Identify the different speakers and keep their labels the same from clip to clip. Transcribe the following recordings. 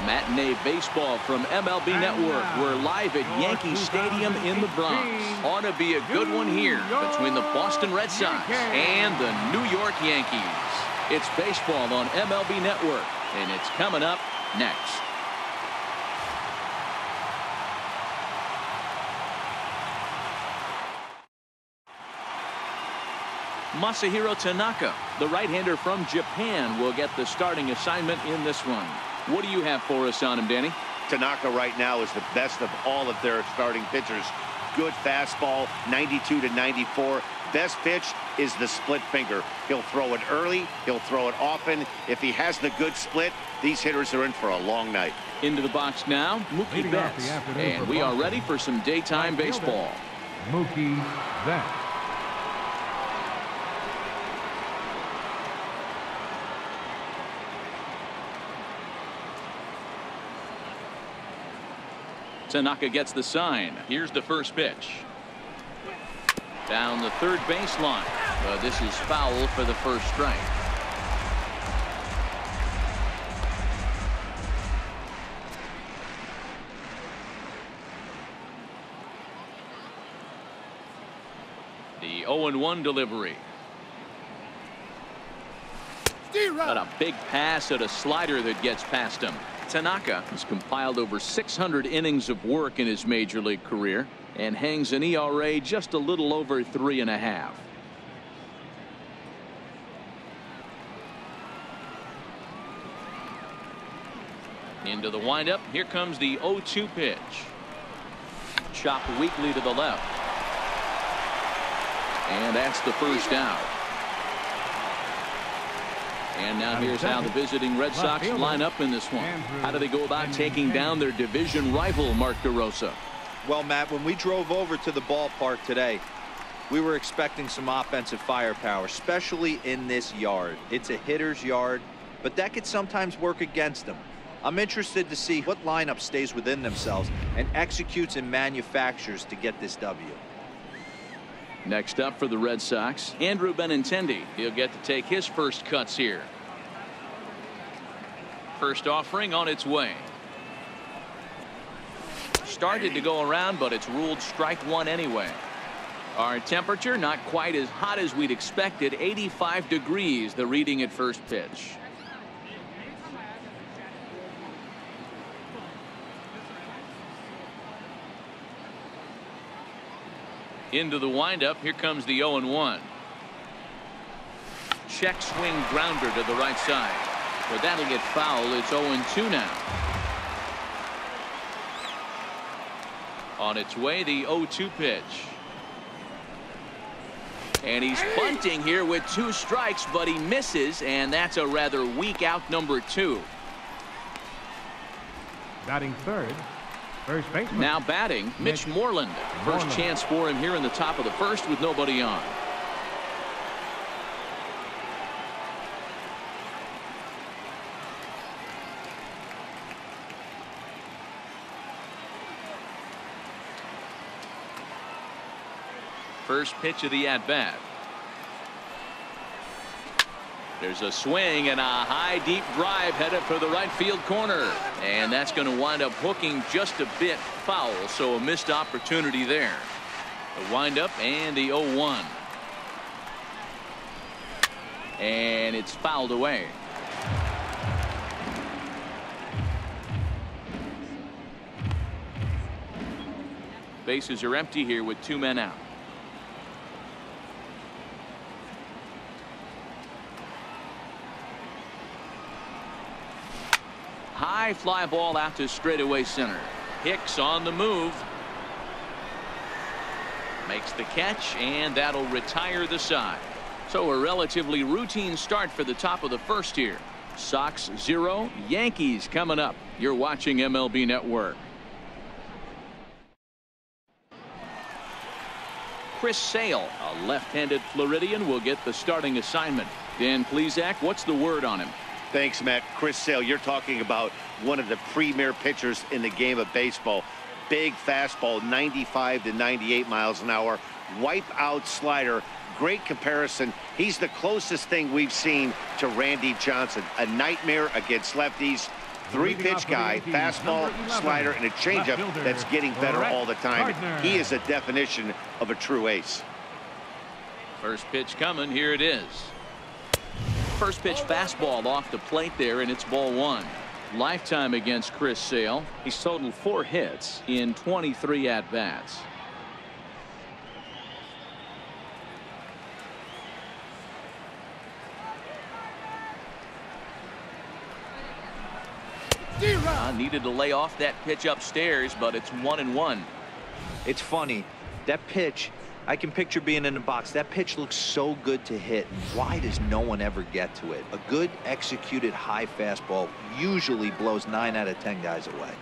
Speaker 1: Matinee baseball from MLB Network. We're live at Yankee Stadium in the Bronx. Ought to be a good one here between the Boston Red Sox and the New York Yankees. It's baseball on MLB Network, and it's coming up next. Masahiro Tanaka, the right-hander from Japan, will get the starting assignment in this one. What do you have for us on him, Danny?
Speaker 2: Tanaka right now is the best of all of their starting pitchers. Good fastball, 92 to 94. Best pitch is the split finger. He'll throw it early. He'll throw it often. If he has the good split, these hitters are in for a long night.
Speaker 1: Into the box now, Mookie Betts. And we are ready for some daytime baseball.
Speaker 3: Mookie Betts.
Speaker 1: Tanaka gets the sign. Here's the first pitch. Down the third baseline. This is foul for the first strike. The 0-1 delivery. Got a big pass at a slider that gets past him. Tanaka has compiled over 600 innings of work in his major league career and hangs an ERA just a little over 3.5. Into the windup. Here comes the 0-2 pitch. Chopped weakly to the left. And that's the first out. And now here's how the visiting Red Sox line up in this one. How do they go about taking down their division rival, Mark DeRosa?
Speaker 4: Well, Matt, when we drove over to the ballpark today, we were expecting some offensive firepower, especially in this yard. It's a hitter's yard, but that could sometimes work against them. I'm interested to see what lineup stays within themselves and executes and manufactures to get this W.
Speaker 1: Next up for the Red Sox, Andrew Benintendi. He'll get to take his first cuts here. First offering on its way. Started to go around, but it's ruled strike one anyway. Our temperature not quite as hot as we'd expected. 85 degrees, the reading at first pitch. Into the windup. Here comes the 0-1. Check swing grounder to the right side. But that'll get foul. It's 0-2 now. On its way, the 0-2 pitch. And he's bunting here with 2 strikes, but he misses, and that's a rather weak out number 2.
Speaker 3: Batting third, first baseman.
Speaker 1: Now batting, Mitch Moreland. First chance for him here in the top of the first with nobody on. First pitch of the at-bat. There's a swing and a high deep drive headed for the right field corner, and that's going to wind up hooking just a bit foul, so a missed opportunity there. The windup and the 0-1, and it's fouled away. Bases are empty here with 2 men out. High fly ball out to straightaway center. Hicks on the move. Makes the catch, and that'll retire the side. So a relatively routine start for the top of the first here. Sox 0, Yankees coming up. You're watching MLB Network. Chris Sale, a left-handed Floridian, will get the starting assignment. Dan Plesac, what's the word on him?
Speaker 2: Thanks, Matt. Chris Sale, you're talking about one of the premier pitchers in the game of baseball. Big fastball, 95 to 98 miles an hour. Wipe out slider. Great comparison. He's the closest thing we've seen to Randy Johnson. A nightmare against lefties. Three-pitch guy, fastball, slider, and a changeup that's getting better all the time. He is a definition of a true ace.
Speaker 1: First pitch coming. Here it is. First pitch fastball off the plate there, and it's ball one. Lifetime against Chris Sale. He's totaled 4 hits in 23 at-bats. Needed to lay off that pitch upstairs, but it's 1-1.
Speaker 4: It's funny. That pitch, I can picture being in the box. That pitch looks so good to hit. Why does no one ever get to it? A good executed high fastball usually blows 9 out of 10 guys away.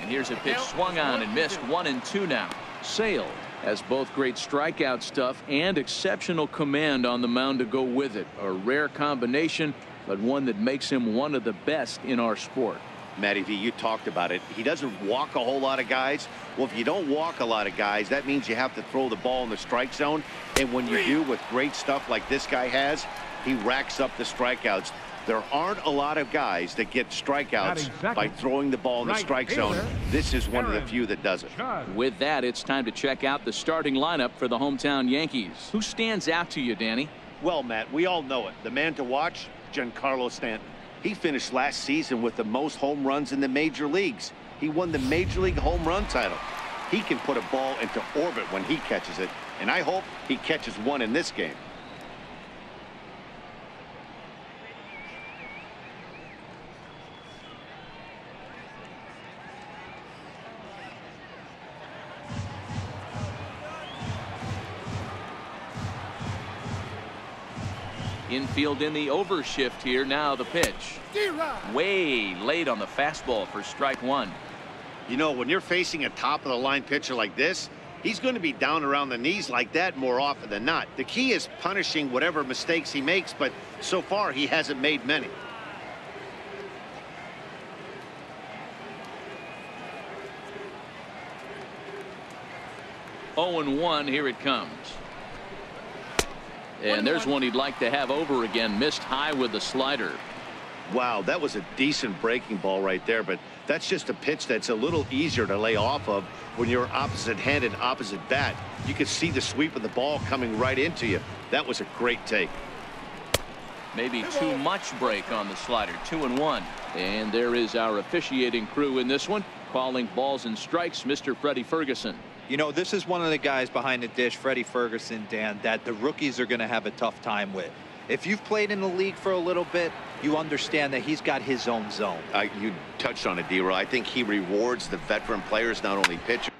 Speaker 1: And here's a pitch swung on and missed. 1-2 now. Sale has both great strikeout stuff and exceptional command on the mound to go with it. A rare combination, but one that makes him one of the best in our sport.
Speaker 2: Matty V, you talked about it. He doesn't walk a whole lot of guys. Well, if you don't walk a lot of guys, that means you have to throw the ball in the strike zone. And when you do, with great stuff like this guy has, he racks up the strikeouts. There aren't a lot of guys that get strikeouts by throwing the ball in the strike zone. This is one of the few that does it.
Speaker 1: With that, it's time to check out the starting lineup for the hometown Yankees. Who stands out to you, Danny?
Speaker 2: Well, Matt, we all know it. The man to watch, Giancarlo Stanton. He finished last season with the most home runs in the major leagues. He won the Major League home run title. He can put a ball into orbit when he catches it, and I hope he catches one in this game.
Speaker 1: Infield in the overshift here. Now the pitch. Way late on the fastball for strike one.
Speaker 2: You know, when you're facing a top-of-the-line pitcher like this, he's going to be down around the knees like that more often than not. The key is punishing whatever mistakes he makes, but so far he hasn't made many.
Speaker 1: Oh, 0-1. Here it comes. And there's one he'd like to have over again. Missed high with the slider.
Speaker 2: Wow, that was a decent breaking ball right there, but that's just a pitch that's a little easier to lay off of when you're opposite-handed, opposite bat. You could see the sweep of the ball coming right into you. That was a great take.
Speaker 1: Maybe too much break on the slider. 2-1. And there is our officiating crew in this one, calling balls and strikes, Mr. Freddie Ferguson.
Speaker 4: You know, this is one of the guys behind the dish, Freddie Ferguson, Dan, that the rookies are going to have a tough time with. If you've played in the league for a little bit, you understand that he's got his own zone.
Speaker 2: You touched on it, D-Roy. I think he rewards the veteran players, not only pitchers,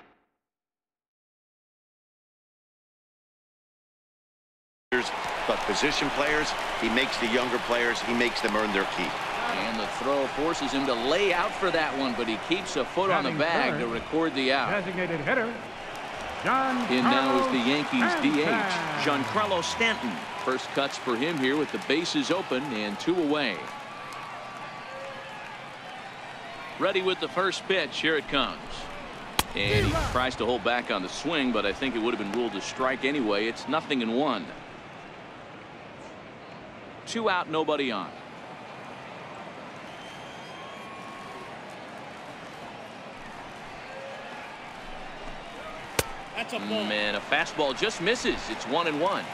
Speaker 2: but position players. He makes the younger players, he makes them earn their keep.
Speaker 1: And the throw forces him to lay out for that one, but he keeps a foot on the bag to record the out.
Speaker 3: Designated hitter,
Speaker 1: In now is the Yankees DH, Giancarlo Stanton. First cuts for him here with the bases open and 2 away. Ready with the first pitch. Here it comes. And he tries to hold back on the swing, but I think it would have been ruled a strike anyway. It's 0-1. 2 out, nobody on.
Speaker 5: That's a ball.
Speaker 1: And a fastball just misses. It's 1-1.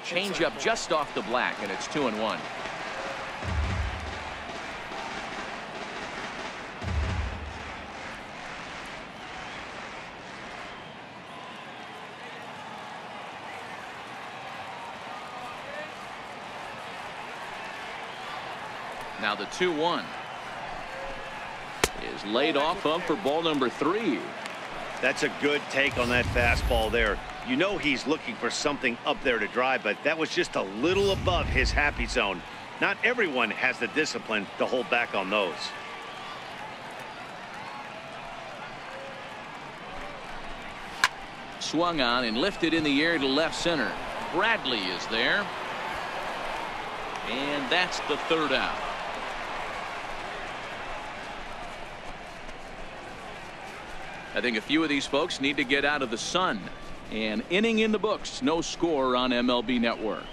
Speaker 1: Changeup just off the black, and it's 2-1. Now the 2-1 is laid off of for ball number 3.
Speaker 2: That's a good take on that fastball there. You know he's looking for something up there to drive, but that was just a little above his happy zone. Not everyone has the discipline to hold back on those.
Speaker 1: Swung on and lifted in the air to left center. Bradley is there. And that's the 3rd out. I think a few of these folks need to get out of the sun. An inning in the books. No score on MLB Network.